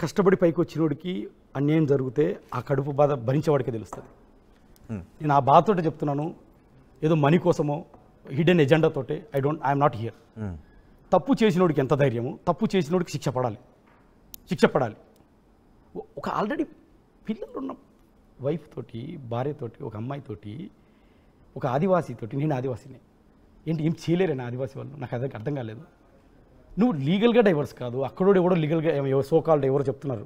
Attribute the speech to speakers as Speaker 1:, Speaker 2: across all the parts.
Speaker 1: కష్టపడి పైకి వచ్చినోడికి అన్యాయం జరిగితే ఆ కడుపు బాధ భరించేవాడికే తెలుస్తుంది. నేను ఆ బాధతోటే చెప్తున్నాను. ఏదో మనీ కోసమో హిడెన్ ఎజెండాతోటే ఐఎమ్ నాట్ హియర్. తప్పు చేసినోడికి ఎంత ధైర్యము, తప్పు చేసినోడికి శిక్ష పడాలి. ఒక ఆల్రెడీ పిల్లలు ఉన్న వైఫ్ తోటి, భార్యతోటి, ఒక అమ్మాయితోటి, ఒక ఆదివాసీతోటి, నేను ఆదివాసీనే, ఏంటి ఏం చేయలేరని ఆదివాసీ వాళ్ళు, నాకు అదే అర్థం కాలేదు. నువ్వు లీగల్గా డైవర్స్ కాదు, అక్కడోడు ఎవడో లీగల్గా సోకాల్డ్ ఎవరో చెప్తున్నారు,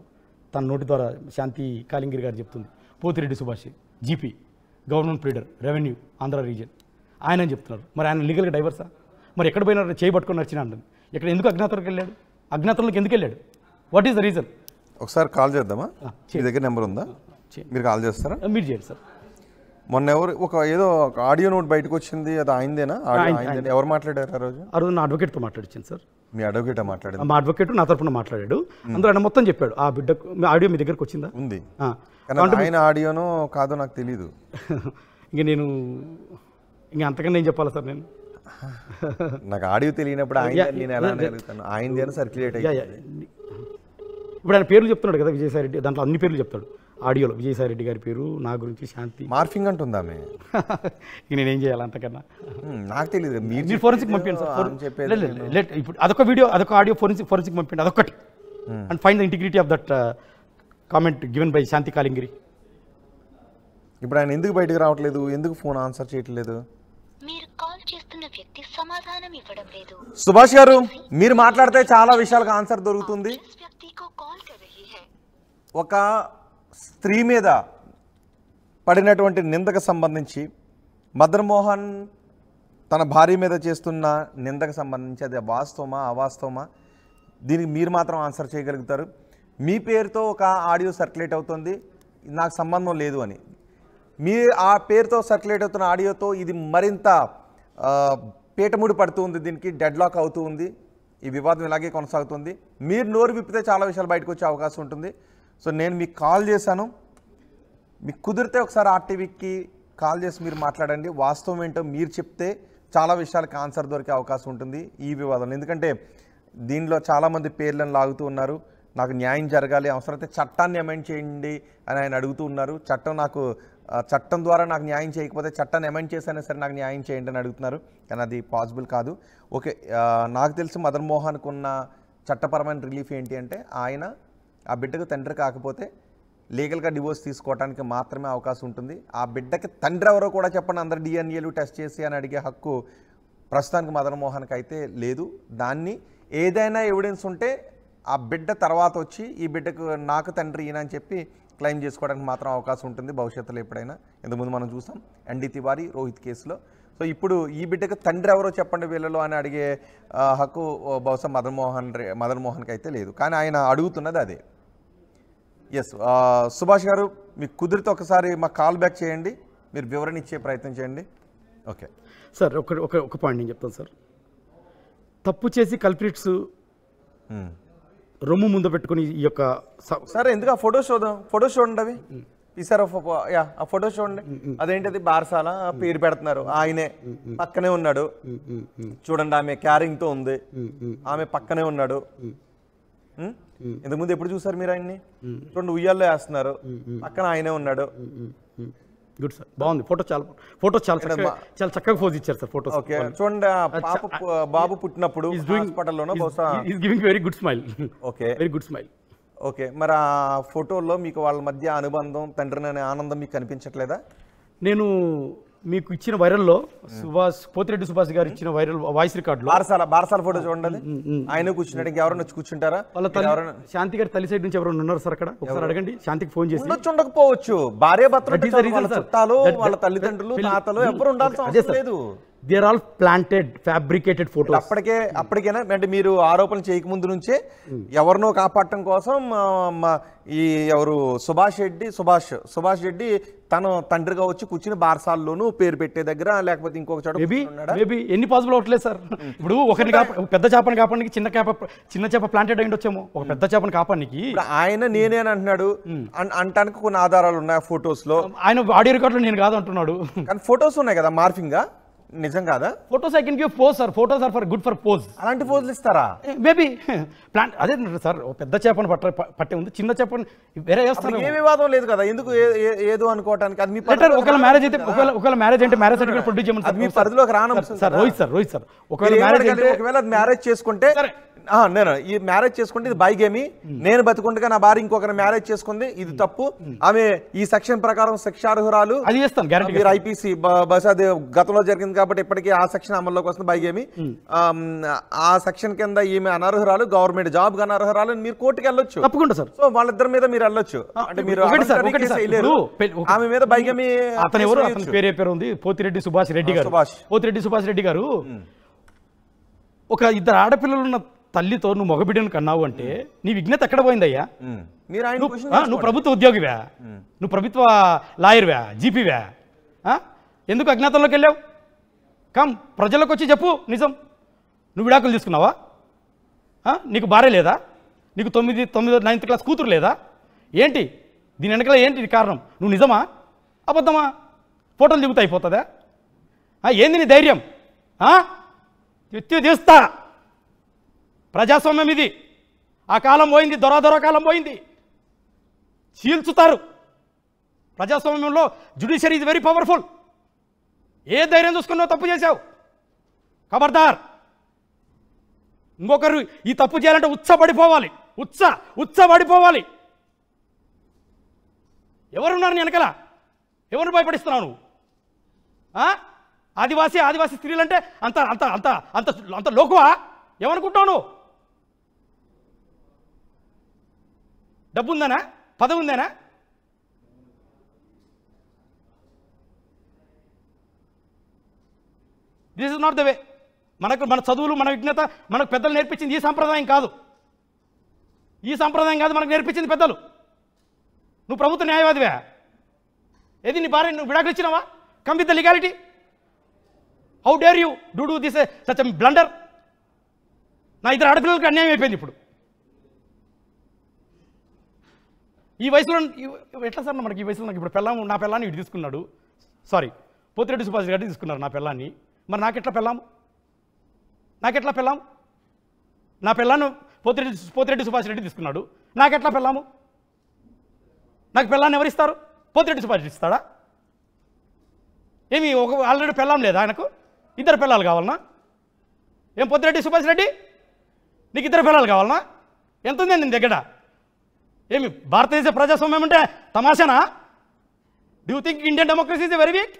Speaker 1: తన నోటి ద్వారా శాంతి కాలింగిరి గారు చెప్తుంది. Pothireddy Subhash GP, government pleader, revenue, Andhra region, ఆయన అని చెప్తున్నారు. మరి ఆయన లీగల్గా డైవర్సా? మరి ఎక్కడ పోయినా చేయబట్టుకొని నడిచిన అంటుంది. ఇక్కడ ఎందుకు అజ్ఞాతంలోకి వెళ్ళాడు? అజ్ఞాతంలోకి ఎందుకు వెళ్ళాడు? What is the reason?
Speaker 2: ఒకసారి కాల్ చేద్దామా? మీ దగ్గర నెంబర్ ఉందా? మీరు కాల్ చేస్తారా?
Speaker 1: మీరు చేయండి సార్.
Speaker 2: మొన్న ఏదో ఒక ఆడియో నోట్ బయటకు వచ్చింది, అది ఆయనదేనా? ఎవరు మాట్లాడారు ఆ రోజు?
Speaker 1: నా అడ్వకేట్తో మాట్లాడించాను సార్.
Speaker 2: మీ అడ్వకేట్ మాట్లాడారు?
Speaker 1: మా అడ్వకేట్ నా తరఫున మాట్లాడాడు. అందులో ఆయన మొత్తం చెప్పాడు. ఆ బిడ్డకు ఆడియో మీ దగ్గరకు వచ్చిందా?
Speaker 2: ఉంది. ఆయన ఆడియోనో కాదో నాకు తెలీదు.
Speaker 1: నేను అంతకన్నా ఏం చెప్పాలా సార్? నేను
Speaker 2: నాకు ఆడియో తెలియనప్పుడు నేను ఎలా అడుగుతాను? ఆయనదేనా సర్క్యులేట్ అయ్యి.
Speaker 1: ఇప్పుడు ఆయన పేర్లు చెప్తున్నాడు కదా, విజయసాయి రెడ్డి, దాంట్లో అన్ని పేర్లు చెప్తాడు ఆడియోలో. విజయసాయి రెడ్డి గారి పేరు, నా గురించి, శాంతి.
Speaker 2: మార్ఫింగ్ అంటుందా? నేనేం
Speaker 1: చేయాలి అంతకన్నా?
Speaker 2: నాకు తెలియదు.
Speaker 1: మీరు ఫోరెన్సిక్ పంపించండి సార్. ఇప్పుడు అదొక వీడియో, అదొక ఆడియో ఫోరెన్సిక్ పంపించండి, అదొకటి. And find the integrity of that comment given by Shanti Kalingiri.
Speaker 2: ఇప్పుడు ఆయన ఎందుకు బయటకు రావట్లేదు? ఎందుకు ఫోన్ ఆన్సర్ చేయట్లేదు?
Speaker 3: మీరు కాల్ చేస్తున్న వ్యక్తి సమాధానం ఇవ్వడం లేదు.
Speaker 2: సుభాష్ గారు, మీరు మాట్లాడితే చాలా విషయాలకు ఆన్సర్ దొరుకుతుంది. ఒక స్త్రీ మీద పడినటువంటి నిందకు సంబంధించి, మదన్ మోహన్ తన భార్య మీద చేస్తున్న నిందకు సంబంధించి అది వాస్తవమా అవాస్తవమా, దీనికి మీరు మాత్రం ఆన్సర్ చేయగలుగుతారు. మీ పేరుతో ఒక ఆడియో సర్క్యులేట్ అవుతుంది, నాకు సంబంధం లేదు అని. మీ ఆ పేరుతో సర్క్యులేట్ అవుతున్న ఆడియోతో ఇది మరింత పీటముడి పడుతూ ఉంది, దీనికి డెడ్ లాక్ అవుతూ ఉంది, ఈ వివాదం ఇలాగే కొనసాగుతుంది. మీరు నోరు విప్పితే చాలా విషయాలు బయటకు వచ్చే అవకాశం ఉంటుంది. సో నేను మీకు కాల్ చేశాను, మీకు కుదిరితే ఒకసారి ఆర్టీవీకి కాల్ చేసి మీరు మాట్లాడండి. వాస్తవం ఏంటో మీరు చెప్తే చాలా విషయాలకు ఆన్సర్ దొరికే అవకాశం ఉంటుంది ఈ వివాదంలో. ఎందుకంటే దీనిలో చాలామంది పేర్లను లాగుతూ ఉన్నారు. నాకు న్యాయం జరగాలి, అవసరమైతే చట్టాన్ని అమెండ్ చేయండి అని ఆయన అడుగుతూ ఉన్నారు. చట్టం ద్వారా నాకు న్యాయం చేయకపోతే చట్టాన్ని అమెండ్ చేసైనా సరే నాకు న్యాయం చేయండి అని అడుగుతున్నారు. కానీ అది పాసిబుల్ కాదు. ఓకే, నాకు తెలిసి మదన్ మోహన్కు ఉన్న చట్టపరమైన రిలీఫ్ ఏంటి అంటే, ఆయన ఆ బిడ్డకు తండ్రి కాకపోతే లీగల్గా డివోర్స్ తీసుకోవడానికి మాత్రమే అవకాశం ఉంటుంది. ఆ బిడ్డకి తండ్రి ఎవరో కూడా చెప్పండి, అందరు డిఎన్ఏలు టెస్ట్ చేసి అని అడిగే హక్కు ప్రస్తుతానికి మదన్ మోహన్కి అయితే లేదు. దాన్ని ఏదైనా ఎవిడెన్స్ ఉంటే ఆ బిడ్డ తర్వాత వచ్చి ఈ బిడ్డకు నాకు తండ్రి ఈయన అని చెప్పి క్లెయిమ్ చేసుకోవడానికి మాత్రం అవకాశం ఉంటుంది భవిష్యత్తులో ఎప్పుడైనా. ఇంతకుముందు మనం చూసాం ఎన్డీ తివారీ, రోహిత్ కేసులో. సో ఇప్పుడు ఈ బిడ్డకు తండ్రి ఎవరో చెప్పండి వీళ్ళలో అని అడిగే హక్కు బహుశా మదన్ మోహన్కి అయితే లేదు. కానీ ఆయన అడుగుతున్నది అదే. ఎస్, సుభాష్ గారు, మీకు కుదిరితే ఒకసారి మాకు కాల్ బ్యాక్ చేయండి, మీరు వివరణ ఇచ్చే ప్రయత్నం చేయండి. ఓకే
Speaker 1: సార్, ఒక పాయింట్ నేను చెప్తాను సార్. తప్పు చేసి కల్ప్రిట్స్ రొమ్ము ముందు పెట్టుకుని ఈ యొక్క
Speaker 2: సరే ఎందుకు ఆ ఫోటో చూడండి, అవి ఈసారి ఆ ఫోటో చూడండి. అదేంటిది బారసాల పేరు పెడుతున్నారు, ఆయనే పక్కనే ఉన్నాడు చూడండి, ఆమె క్యారింగ్ తో ఉంది, ఆమె పక్కనే ఉన్నాడు. ఇంతకుముందు ఎప్పుడు చూసారు మీరు ఆయన్ని? చూడండి, ఉయ్యాల్లో వేస్తున్నారు, పక్కన ఆయనే ఉన్నాడు.
Speaker 1: గుడ్ సార్, బాగుంది ఫోటో, చాలా చక్కగా పోజ్ ఇచ్చారు సార్ ఫోటో.
Speaker 2: ఓకే, చూడండి, బాబు పుట్టినప్పుడు హాస్పిటల్లోనో బహుశా
Speaker 1: giving very good smile.
Speaker 2: Okay,
Speaker 1: very good smile.
Speaker 2: Okay, మరి ఆ ఫోటోల్లో మీకు వాళ్ళ మధ్య అనుబంధం, తండ్రిని అనే ఆనందం మీకు కనిపించట్లేదా?
Speaker 1: నేను మీకు ఇచ్చిన వైరల్లో పోతిరెడ్డి సుభాష్ గారు ఇచ్చిన వైరల్ వాయిస్ రికార్డు
Speaker 2: బారసాల ఫోటో చూడండి, ఆయన కూర్చున్నాడు, ఇంకెవరైనా వచ్చి కూర్చుంటారా?
Speaker 1: శాంతి గారి తల్లి సైడ్ నుంచి ఎవరైనా ఉన్నారు సార్ అక్కడ? ఒకసారి అడగండి, శాంతికి ఫోన్ చేసి.
Speaker 2: ఉండకపోవచ్చు, భార్య భర్తలు, చుట్టాలు, వాళ్ళ తల్లిదండ్రులు, తాతలు ఎవరు ఉండాల్సిన అవసరం లేదు.
Speaker 1: They are all planted, fabricated photos.
Speaker 2: అప్పటికైనా అంటే మీరు ఆరోపణలు చేయకముందు నుంచే ఎవరినో కాపాడటం కోసం ఈ ఎవరు సుభాష్ రెడ్డి తను తండ్రిగా వచ్చి కూర్చుని బారసాల్లోనూ పేరు పెట్టే దగ్గర, లేకపోతే ఇంకొక చోట
Speaker 1: మేబీ ఎన్ని పాసిబుల్ అవట్లేదు సార్. ఇప్పుడు ఒకరిని పెద్ద చేపని కాపాడానికి చిన్న చేప ప్లాంటెడ్ అయ్యి వచ్చేమో, ఒక పెద్ద చేపని కాపాడానికి
Speaker 2: ఆయన నేనే అంటున్నాడు. అంటానికి కొన్ని ఆధారాలు ఉన్నాయి ఫొటోస్ లో.
Speaker 1: ఆయన ఆడియో రికార్డులో నేను కాదు అంటున్నాడు,
Speaker 2: కానీ ఫొటోస్ ఉన్నాయి కదా మార్ఫింగ్ గా. నిజం కాదా?
Speaker 1: Photos I can give pose sir. Photos are for good for pose.
Speaker 2: అలాంటి పోజులు ఇస్తారా?
Speaker 1: మేబీ ప్లాన్ అదే సార్. ఓ పెద్ద చేపను పట్టే ఉంది, చిన్న చేపని వేరే చేస్తారు.
Speaker 2: ఏ వివాదం లేదు కదా, ఎందుకు ఏదో అనుకోవటానికి? అది మీ
Speaker 1: ఒకవేళ మ్యారేజ్ అయితే ఒకవేళ మ్యారేజ్ అంటే మ్యారేజ్ సర్టిఫికేట్ ప్రొడ్యూస్ చేయమని
Speaker 2: మీ పరిధిలోకి రాను
Speaker 1: సార్. రోహిత్ సార్
Speaker 2: ఒకవేళ మ్యారేజ్ చేసుకుంటే నేను ఈ మ్యారేజ్ చేసుకుంటే ఇది బైగేమి, నేను బతుకుండగా నా భార్య ఇంకొకరు మ్యారేజ్ చేసుకుంది, ఇది తప్పు, ఆమె ఈ సెక్షన్ ప్రకారం శిక్షార్హురాలు,
Speaker 1: అది చేస్తాను గ్యారెంటీ.
Speaker 2: మీరు ఐపీసీ బస్ అది గతంలో జరిగింది కాబట్టి ఇప్పటికీ ఆ సెక్షన్ అమల్లోకి వస్తుంది బైగేమి, ఆ సెక్షన్ కింద ఈమె అనర్హురాలు, గవర్నమెంట్ జాబ్ అనర్హురాలు, మీరు కోర్టుకి వెళ్ళొచ్చు.
Speaker 1: తప్పకుండా సార్.
Speaker 2: సో వాళ్ళిద్దరి మీద మీరు వెళ్ళొచ్చు. అంటే మీరు ఆమె మీద బైగేమి.
Speaker 1: అతను ఎవరు? అతని పేరు ఉంది పోతిరెడ్డి సుభాష్ రెడ్డి గారు. పోతిరెడ్డి సుభాష్ రెడ్డి గారు ఒక ఇద్దరు ఆడపిల్లలున్న తల్లితో నువ్వు మగబిడ్డను కన్నావు అంటే నీ విజ్ఞత ఎక్కడ పోయిందయ్యా? నువ్వు ప్రభుత్వ ఉద్యోగివా? నువ్వు ప్రభుత్వ లాయర్వా? జీపీవా? ఎందుకు అజ్ఞాతంలోకి వెళ్ళావు? ప్రజలకు వచ్చి చెప్పు నిజం. నువ్వు విడాకులు తీసుకున్నావా? నీకు భార్య లేదా? నీకు 9th క్లాస్ కూతురు లేదా? ఏంటి దీని వెనకాల ఏంటి కారణం? నువ్వు నిజమా అబద్ధమా? ఫోటోలు దిగుతా అయిపోతుందా? ఏంది నీ ధైర్యం? తీస్తా. ప్రజాస్వామ్యం ఇది. ఆ కాలం పోయింది, దొర కాలం పోయింది. చీల్చుతారు. ప్రజాస్వామ్యంలో జ్యుడిషియరీ ఇది వెరీ పవర్ఫుల్. ఏ ధైర్యం చూసుకున్నావు తప్పు చేశావు? ఖబర్దార్. ఇంకొకరు ఈ తప్పు చేయాలంటే ఉచ్చబడిపోవాలి. ఉచ్చబడిపోవాలి. ఎవరున్నారు నీ వెనకాల? ఎవరిని భయపడిస్తున్నావు నువ్వు? ఆదివాసీ స్త్రీలంటే అంత అంత అంత అంత అంత లోకువా? ఏమనుకుంటావు నువ్వు? డబ్బు ఉందనా? పదవి ఉందేనా? This is not the way. మన చదువులు, మన విజ్ఞత, మనకు పెద్దలు నేర్పించింది ఈ సంప్రదాయం కాదు. ఈ సంప్రదాయం కాదు మనకు నేర్పించింది పెద్దలు. నువ్వు ప్రభుత్వ న్యాయవాదివే. ఏది నీ భార్య నువ్వు విడాకులు ఇచ్చినావా? Come with the legality. How dare you do this such a blunder? నా ఇద్దరు ఆడపిల్లలకు అన్యాయం అయిపోయింది. ఇప్పుడు ఈ వయసులో ఎట్లా సార్ మనకి? ఈ వయసులో నాకు ఇప్పుడు నా పిల్లాన్ని ఇటు తీసుకున్నాడు. సారీ, పోతిరెడ్డి సుభాష్ రెడ్డి తీసుకున్నారు నా పిల్లాన్ని. మరి నాకెట్లా పిల్లాము? నా పిల్లాన్ని పోతిరెడ్డి సుభాష్ రెడ్డి తీసుకున్నాడు. నాకెట్లా పిల్లాము? నాకు పిల్లాన్ని ఎవరిస్తారు? పోతిరెడ్డి సుభాష్ రెడ్డి ఇస్తాడా? ఏమి ఆల్రెడీ పిల్లాం లేదా ఆయనకు? ఇద్దరు పిల్లలు కావాలన్నా? ఏం పోతిరెడ్డి సుభాష్ రెడ్డి నీకు ఇద్దరు పిల్లలు కావాలన్నా? ఎంత ఉంది నీ దగ్గర? ఏమి భారతదేశ ప్రజాస్వామ్యం అంటే తమాషానా? Do you think Indian democracy is very weak?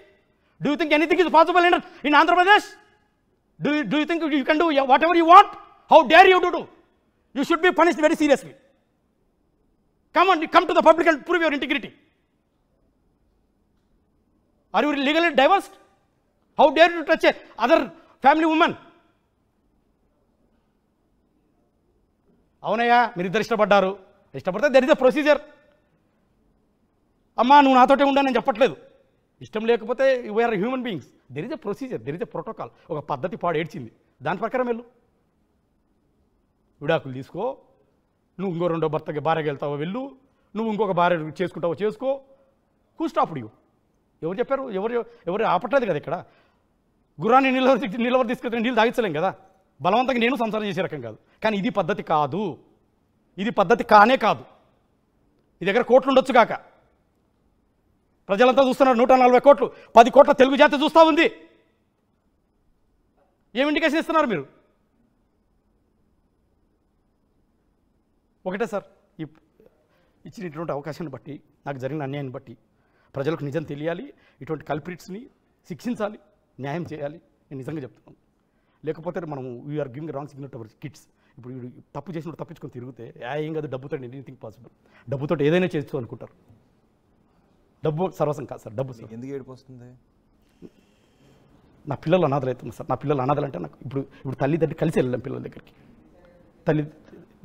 Speaker 1: Do you think anything is possible in Andhra Pradesh? Do you think you can do whatever you want? How dare you do? You should be punished very seriously. Come to the public and prove your integrity. Are you legally divorced? How dare you touch a other family woman? అవునయ్యా, మీరు ఇద్దరు ఇష్టపడితే there is a procedure. అమ్మా నువ్వు నాతోటే ఉండా నేను చెప్పట్లేదు. ఇష్టం లేకపోతే we are human beings. There is a procedure, there is a protocol. ఒక పద్ధతి ఏడ్చింది, దాని ప్రకారం వెళ్ళు. విడాకులు తీసుకో. నువ్వు ఇంకో రెండో భార్యకి వెళ్తావో వెళ్ళు. నువ్వు ఇంకొక భార్య చేసుకుంటావో చేసుకో. Who stopped you? ఎవరు చెప్పారు? ఎవరు ఆపట్లేదు కదా ఇక్కడ. గుర్రాన్ని నిలవరు తీసుకెళ్తే నీళ్ళు తాగించలేం కదా. బలవంతంగా నేను సంసారం చేసే రకం కాదు. కానీ ఇది పద్ధతి కాదు. ఇది పద్ధతి కానే కాదు. ఈ దగ్గర కోట్లు ఉండొచ్చు కాక, ప్రజలంతా చూస్తున్నారు. 140 కోట్లు, 10 కోట్ల తెలుగు జాతి చూస్తూ ఉంది. ఏం ఇండికేషన్ ఇస్తున్నారు మీరు? ఒకటే సార్, ఇచ్చిన ఇటువంటి అవకాశాన్ని బట్టి, నాకు జరిగిన అన్యాయాన్ని బట్టి ప్రజలకు నిజం తెలియాలి. ఇటువంటి కల్ప్రిట్స్ని శిక్షించాలి, న్యాయం చేయాలి. నేను నిజంగా చెప్తున్నాను. లేకపోతే మనం we are giving wrong signal to our kids. ఇప్పుడు తప్పు చేసినప్పుడు తప్పించుకొని తిరిగితే ఏం కాదు, డబ్బుతో ఎనీథింగ్ పాసిబుల్. డబ్బుతో ఏదైనా చేయొచ్చు అనుకుంటారు. డబ్బు సర్వసం కాదు సార్. డబ్బు
Speaker 2: ఎందుకు ఏడుపు వస్తుంది?
Speaker 1: నా పిల్లలు అనాథలు అవుతున్నారు సార్. నా పిల్లలు అనాథలు అంటే నాకు ఇప్పుడు తల్లిదండ్రి కలిసి వెళ్ళలేం పిల్లల దగ్గరికి.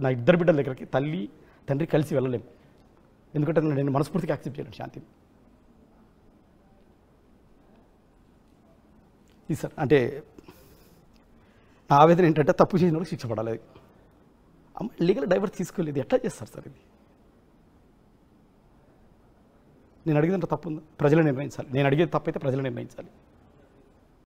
Speaker 1: నా ఇద్దరు బిడ్డల దగ్గరికి తల్లి తండ్రి కలిసి వెళ్ళలేము. ఎందుకంటే నేను మనస్ఫూర్తిగా యాక్సెప్ట్ చేయలేను శాంతిని. ఇది సార్ అంటే నా ఆవేదన ఏంటంటే తప్పు చేసిన వాళ్ళకి శిక్ష పడాలి. అమ్మ లీగల్ డైవర్స్ తీసుకోలేదు, ఎట్లా చేస్తారు సార్ ఇది? నేను అడిగేదంటే తప్పు ఉందా? ప్రజలు నిర్ణయించాలి. నేను అడిగేది తప్పు అయితే ప్రజలు నిర్ణయించాలి.